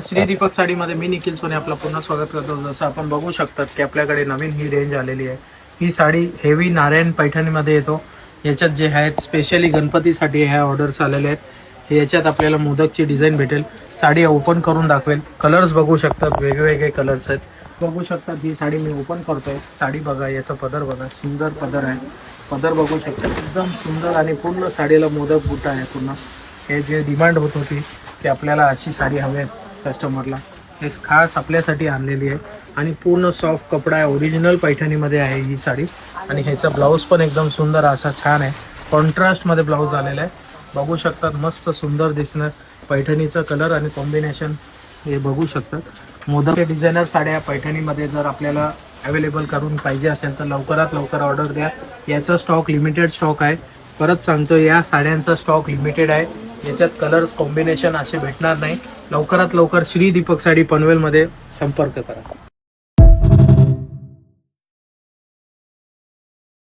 श्री दीपक साडीमध्ये मी निखिल सोने आपलं पुन्हा स्वागत करतो। जसं आपण बघू शकतात की आपल्याकडे नवीन ही रेंज आलेली आहे। ही साडी हेवी नारायण पैठणीमध्ये येतो। याच्यात जे आहेत स्पेशली गणपतीसाठी ह्या ऑर्डर्स आलेले आहेत। याच्यात आपल्याला मोदकची डिझाईन भेटेल। साडी ओपन करून दाखवेल। कलर्स बघू शकतात, वेगवेगळे कलर्स आहेत। बघू शकतात ही साडी मी ओपन करतोय। साडी बघा, याचा पदर बघा, सुंदर पदर आहे। पदर बघू शकता, एकदम सुंदर आणि पूर्ण साडीला मोदक बुट्टा आहे पूर्ण। हे जे डिमांड होत होती की आपल्याला अशी साडी हवी आहे कस्टमरला, हे खास आपल्यासाठी आणलेली आहे। आणि पूर्ण सॉफ्ट कपडा आहे, ओरिजिनल पैठणीमध्ये आहे ही साडी। आणि ह्याचा ब्लाऊज पण एकदम सुंदर असा छान आहे, कॉन्ट्रास्टमध्ये ब्लाऊज आलेला आहे। बघू शकतात, मस्त सुंदर दिसणार पैठणीचा कलर आणि कॉम्बिनेशन हे बघू शकतात। मोदक डिझायनर साड्या पैठणीमध्ये जर आपल्याला अवेलेबल करून पाहिजे असेल तर लवकरात लवकर ऑर्डर द्या। याचा स्टॉक लिमिटेड स्टॉक आहे। परत सांगतो, या साड्यांचा स्टॉक लिमिटेड आहे। याच्यात कलर्स कॉम्बिनेशन असे भेटणार नाही। लवकरात लवकर श्री दीपक साडी पनवेलमध्ये संपर्क करा।